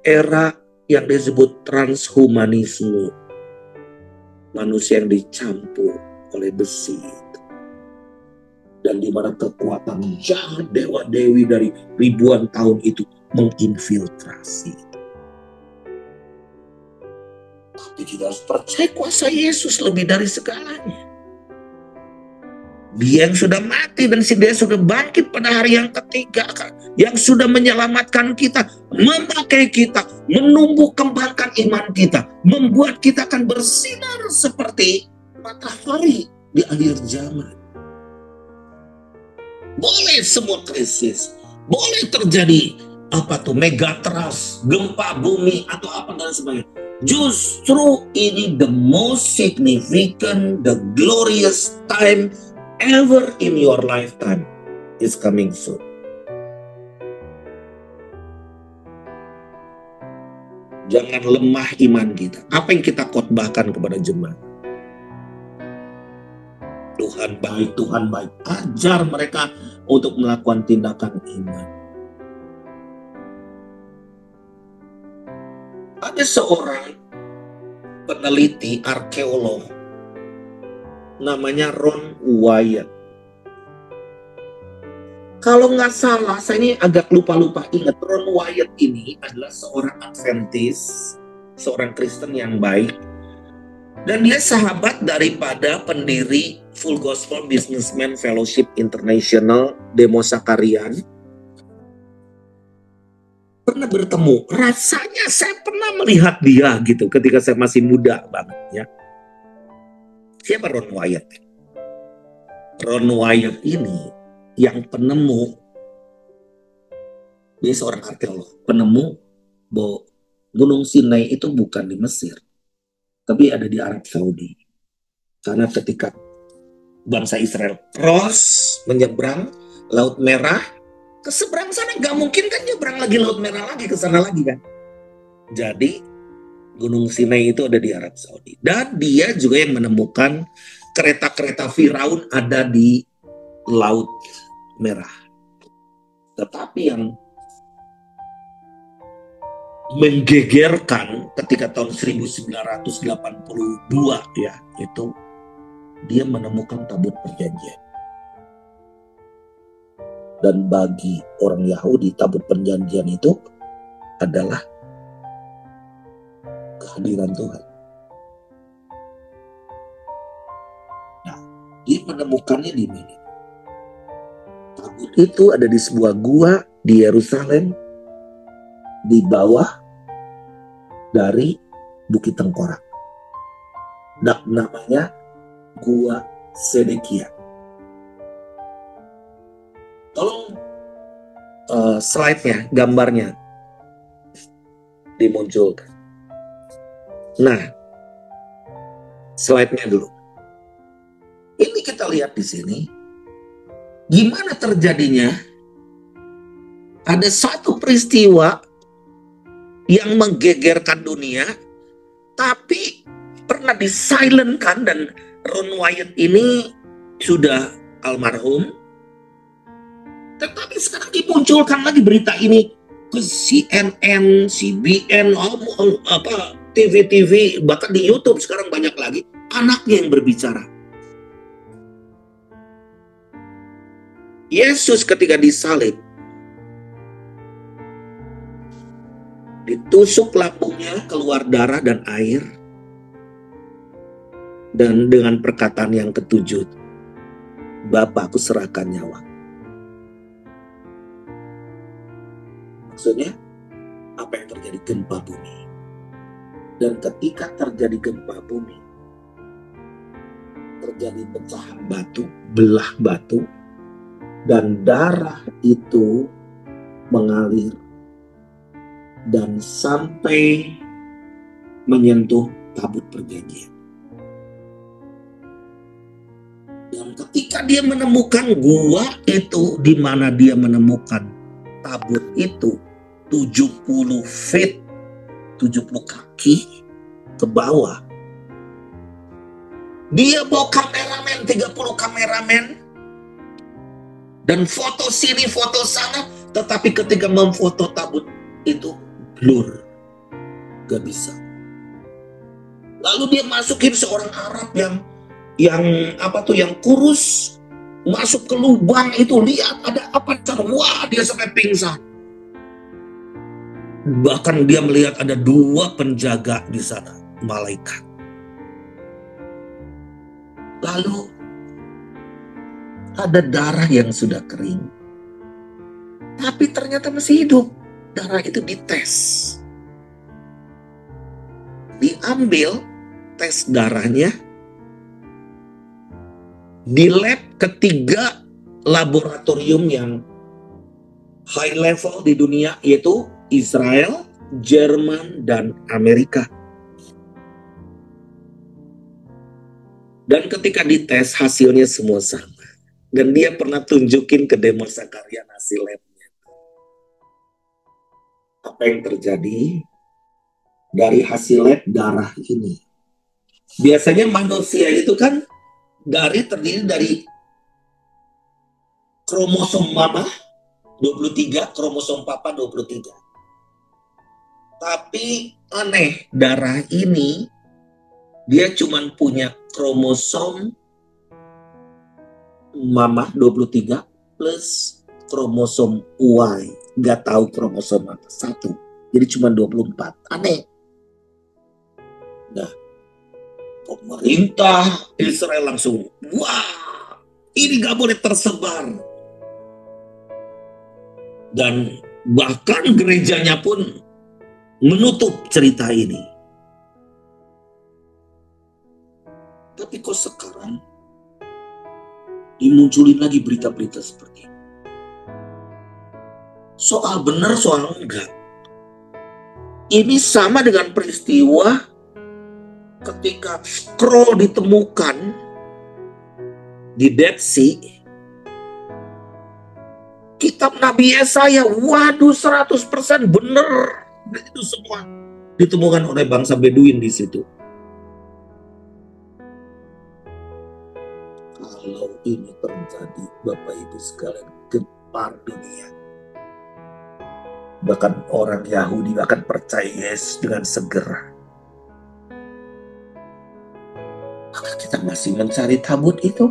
Era yang disebut transhumanisme. Manusia yang dicampur oleh besi. Dan di mana kekuatan jahat dewa-dewi dari ribuan tahun itu menginfiltrasi. Tapi kita harus percaya kuasa Yesus lebih dari segalanya. Dia yang sudah mati dan dia sudah bangkit pada hari yang ketiga, yang sudah menyelamatkan kita, memakai kita, menumbuh kembangkan iman kita, membuat kita akan bersinar seperti matahari di akhir zaman. Boleh semua krisis, boleh terjadi apa tuh megatrust, gempa bumi atau apa dan sebagainya. Justru ini the most significant, the glorious time ever in your lifetime is coming soon. Jangan lemah iman kita. Apa yang kita khotbahkan kepada jemaat? Tuhan baik, Tuhan baik. Ajar mereka untuk melakukan tindakan iman. Ada seorang peneliti arkeolog namanya Ron Wyatt. Kalau nggak salah, saya ini agak lupa-lupa ingat, Ron Wyatt ini adalah seorang Adventist, seorang Kristen yang baik. Dan dia sahabat daripada pendiri Full Gospel Businessman Fellowship International, Demo Sakarian. Pernah bertemu, rasanya saya pernah melihat dia gitu ketika saya masih muda banget ya. Siapa Ron Wyatt? Ron Wyatt ini yang penemu, dia seorang arkeolog, penemu bahwa Gunung Sinai itu bukan di Mesir, tapi ada di Arab Saudi. Karena ketika bangsa Israel cross, menyeberang Laut Merah, ke seberang sana nggak mungkin kan nyebrang lagi Laut Merah lagi ke sana lagi kan. Jadi Gunung Sinai itu ada di Arab Saudi. Dan dia juga yang menemukan kereta-kereta Firaun ada di Laut Merah. Tetapi yang menggegerkan ketika tahun 1982 ya, itu dia menemukan tabut perjanjian. Dan bagi orang Yahudi, tabut perjanjian itu adalah kehadiran Tuhan. Nah, dia menemukannya di mana? Tabut itu ada di sebuah gua di Yerusalem, di bawah dari Bukit Tengkorak. Namanya Gua Sedekia. Tolong slide-nya, gambarnya dimunculkan. Nah, slide-nya dulu. Ini kita lihat di sini, gimana terjadinya ada satu peristiwa yang menggegerkan dunia, tapi pernah disilentkan, dan Ron Wyatt ini sudah almarhum. Tetapi sekarang dimunculkan lagi berita ini ke CNN, CBN, TV-TV, bahkan di YouTube sekarang banyak lagi anaknya yang berbicara. Yesus ketika disalib, ditusuk lambungnya, keluar darah dan air, dan dengan perkataan yang ketujuh, Bapa, aku serahkan nyawa. Maksudnya, apa yang terjadi? Gempa bumi. Dan ketika terjadi gempa bumi, terjadi pecahan batu, belah batu, dan darah itu mengalir dan sampai menyentuh tabut perjanjian. Dan ketika dia menemukan gua itu, di mana dia menemukan tabut itu, 70 feet, 70 kaki ke bawah. Dia bawa kameramen, 30 kameramen, dan foto sini, foto sana, tetapi ketika memfoto tabut itu blur, gak bisa. Lalu dia masukin seorang Arab yang kurus, masuk ke lubang itu, lihat ada apa, wah dia sampai pingsan. Bahkan dia melihat ada 2 penjaga di sana, malaikat. Lalu ada darah yang sudah kering, tapi ternyata masih hidup. Darah itu dites, diambil tes darahnya, di lab ketiga laboratorium yang high level di dunia, yaitu Israel, Jerman, dan Amerika. Dan ketika dites, hasilnya semua sama. Dan dia pernah tunjukin ke Demos Zakarian hasil labnya. Apa yang terjadi dari hasil lab darah ini? Biasanya manusia itu kan terdiri dari kromosom mama 23, kromosom papa 23. Tapi aneh, darah ini dia cuman punya kromosom mama 23 plus kromosom Y. Gak tahu kromosom apa, 1. Jadi cuma 24. Aneh. Nah, pemerintah Israel langsung, wah, ini gak boleh tersebar. Dan bahkan gerejanya pun menutup cerita ini. Tapi kok sekarang dimunculin lagi berita-berita seperti ini? Soal benar, soal enggak. Ini sama dengan peristiwa ketika scroll ditemukan di Dead Sea. Kitab Nabi Yesaya, waduh 100% benar. Itu semua ditemukan oleh bangsa Beduin di situ. Kalau ini terjadi, Bapak Ibu sekalian, gempar dunia. Bahkan orang Yahudi akan percaya Yesus dengan segera. Maka kita masih mencari tabut itu.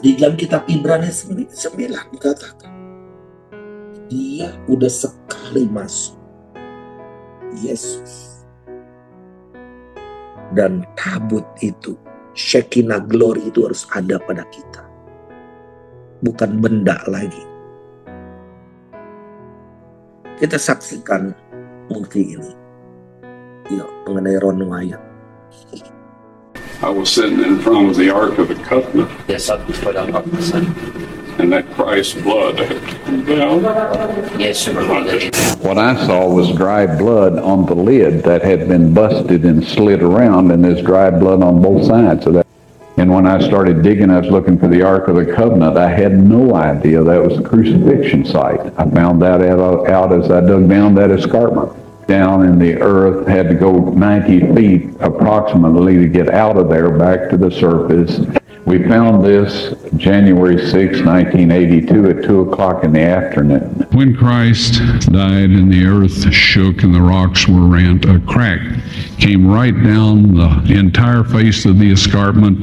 Di dalam kitab Ibrani 9 dikatakan, dia udah sekali masuk. Yesus. Dan tabut itu, Shekinah glory itu harus ada pada kita. Bukan benda lagi. Kita saksikan movie ini. Ya, mengenai Ron Wyatt. I was sitting in front of the Ark of the Covenant. Yes, sir. And that Christ's blood had come down. Yes, sir. What I saw was dry blood on the lid that had been busted and slid around, and there's dry blood on both sides of that. And when I started digging, I was looking for the Ark of the Covenant. I had no idea that was the crucifixion site. I found that out as I dug down that escarpment. Down in the earth, had to go 90 feet approximately to get out of there back to the surface. We found this January 6, 1982 at 2 o'clock in the afternoon. When Christ died and the earth shook and the rocks were rent, a crack came right down the entire face of the escarpment,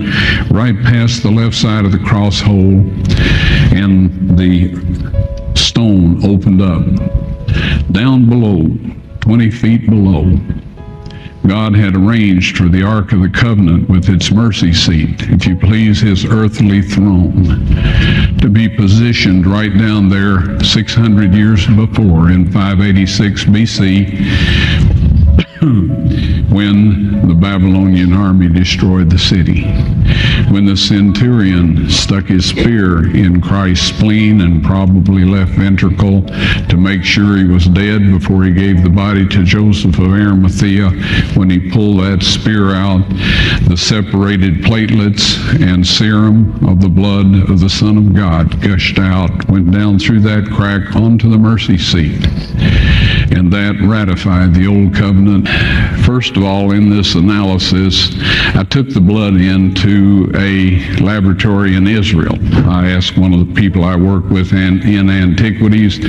right past the left side of the cross hole, and the stone opened up. Down below, 20 feet below, God had arranged for the Ark of the Covenant with its mercy seat, if you please, his earthly throne, to be positioned right down there 600 years before in 586 BC when the Babylonian army destroyed the city. When the centurion stuck his spear in Christ's spleen and probably left ventricle to make sure he was dead before he gave the body to Joseph of Arimathea, when he pulled that spear out, the separated platelets and serum of the blood of the Son of God gushed out, went down through that crack onto the mercy seat. And that ratified the old covenant. First of all, in this analysis, I took the blood into a laboratory in Israel. I asked one of the people I work with in antiquities,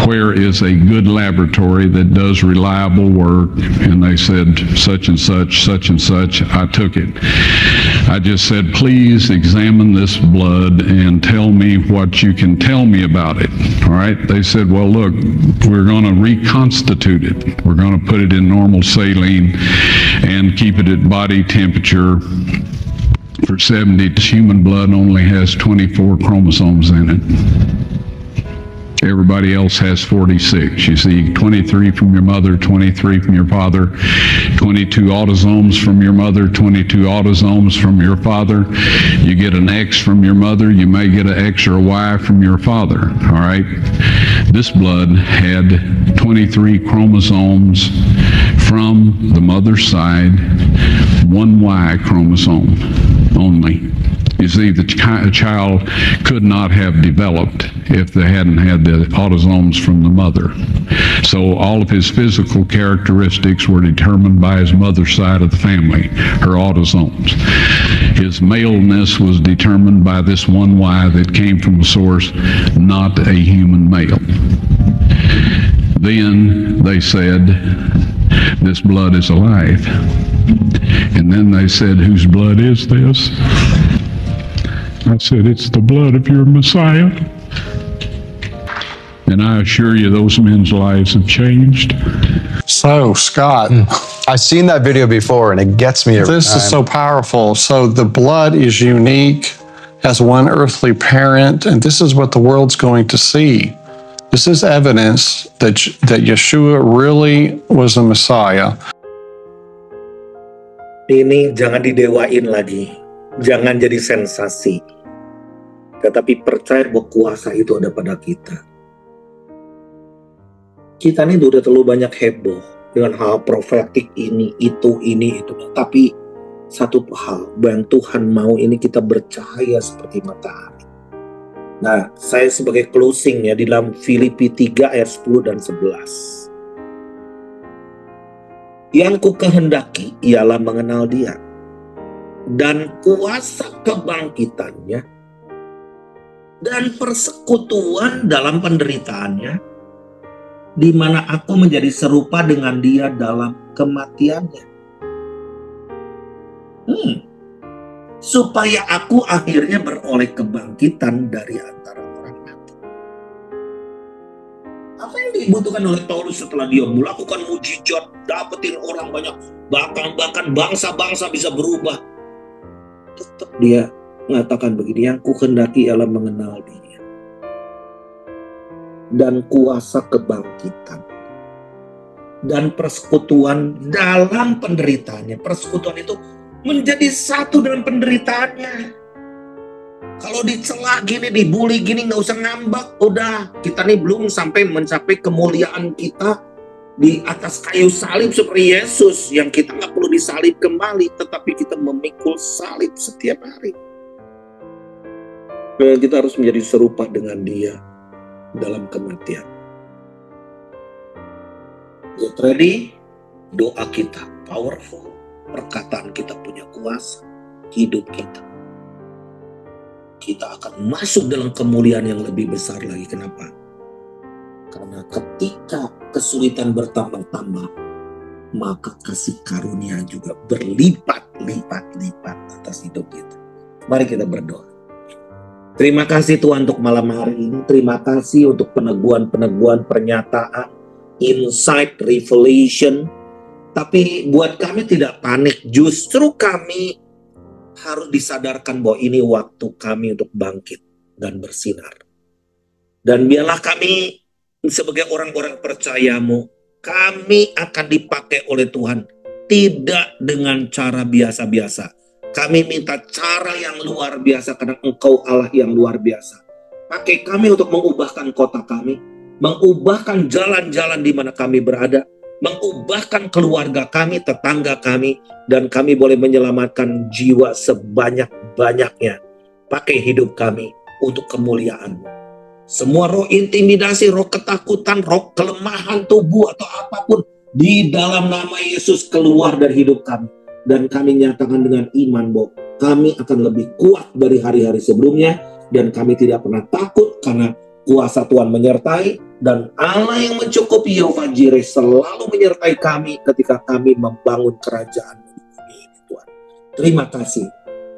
where is a good laboratory that does reliable work? And they said, such and such, such and such. I took it. I just said, please examine this blood and tell me what you can tell me about it. All right? They said, well, look, we're going to reconstitute it. We're going to put it in normal saline and keep it at body temperature for 70. Human blood only has 24 chromosomes in it. Everybody else has 46. You see 23 from your mother, 23 from your father, 22 autosomes from your mother, 22 autosomes from your father. You get an X from your mother, you may get an X or a Y from your father, all right? This blood had 23 chromosomes from the mother's side, one Y chromosome only. You see, the child could not have developed if they hadn't had the autosomes from the mother. So all of his physical characteristics were determined by his mother's side of the family, her autosomes. His maleness was determined by this one Y that came from a source, not a human male. Then they said, this blood is alive. And then they said, whose blood is this? I said, it's the blood of your Messiah. And I assure you, those men's lives have changed. So, Scott, I've seen that video before, and it gets me every this time. is so powerful. So the blood is unique as one earthly parent, and this is what the world's going to see. This is evidence that Yeshua really was the Messiah. Ini jangan didewain lagi, jangan jadi sensasi, tetapi percaya bahwa kuasa itu ada pada kita. Kita ini udah terlalu banyak heboh dengan hal profetik ini, itu. Tapi satu hal, yang Tuhan mau ini kita bercahaya seperti matahari. Nah, saya sebagai closing ya, di dalam Filipi 3 ayat 10 dan 11. Yang ku kehendaki ialah mengenal Dia dan kuasa kebangkitannya dan persekutuan dalam penderitaannya, di mana aku menjadi serupa dengan Dia dalam kematiannya. Supaya aku akhirnya beroleh kebangkitan dari antara orang mati. Apa yang dibutuhkan oleh Paulus setelah dia melakukan mujizat, dapetin orang banyak, bahkan bangsa-bangsa bisa berubah? Tetap dia mengatakan begini, yang kuhendaki ialah mengenal Dia dan kuasa kebangkitan dan persekutuan dalam penderitaannya. Persekutuan itu menjadi satu dalam penderitaannya. Kalau dicela gini, dibully gini, nggak usah ngambek. Udah, kita nih belum sampai mencapai kemuliaan kita di atas kayu salib seperti Yesus, yang kita nggak perlu disalib kembali, tetapi kita memikul salib setiap hari. Dan kita harus menjadi serupa dengan Dia dalam kematian. Get ready, doa kita powerful. Perkataan kita punya kuasa, hidup kita akan masuk dalam kemuliaan yang lebih besar lagi. Kenapa? Karena ketika kesulitan bertambah-tambah, maka kasih karunia juga berlipat-lipat atas hidup kita. Mari kita berdoa. Terima kasih Tuhan untuk malam hari ini. Terima kasih untuk peneguhan-peneguhan, pernyataan, insight, revelation. Tapi buat kami tidak panik, justru kami harus disadarkan bahwa ini waktu kami untuk bangkit dan bersinar. Dan biarlah kami sebagai orang-orang percayamu, kami akan dipakai oleh Tuhan, tidak dengan cara biasa-biasa. Kami minta cara yang luar biasa karena Engkau Allah yang luar biasa. Pakai kami untuk mengubahkan kota kami, mengubahkan jalan-jalan di mana kami berada, mengubahkan keluarga kami, tetangga kami, dan kami boleh menyelamatkan jiwa sebanyak-banyaknya. Pakai hidup kami untuk kemuliaan-Mu. Semua roh intimidasi, roh ketakutan, roh kelemahan tubuh atau apapun, di dalam nama Yesus keluar dari hidup kami. Dan kami nyatakan dengan iman bahwa kami akan lebih kuat dari hari-hari sebelumnya, dan kami tidak pernah takut karena kuasa Tuhan menyertai. Dan Allah yang mencukupi, Yehova Jireh, selalu menyertai kami ketika kami membangun kerajaan di bumi ini, Tuhan. Terima kasih.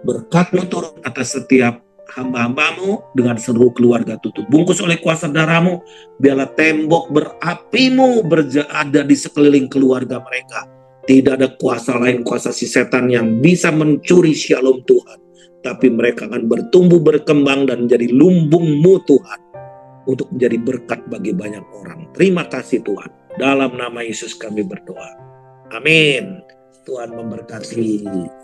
Berkat-Mu turun atas setiap hamba-hamba-Mu dengan seluruh keluarga tutup. Bungkus oleh kuasa darah-Mu, biarlah tembok berapi-Mu berada di sekeliling keluarga mereka. Tidak ada kuasa lain, kuasa si setan yang bisa mencuri shalom Tuhan. Tapi mereka akan bertumbuh, berkembang, dan menjadi lumbung-Mu Tuhan. untuk menjadi berkat bagi banyak orang. Terima kasih Tuhan. Dalam nama Yesus kami berdoa. Amin. Tuhan memberkati.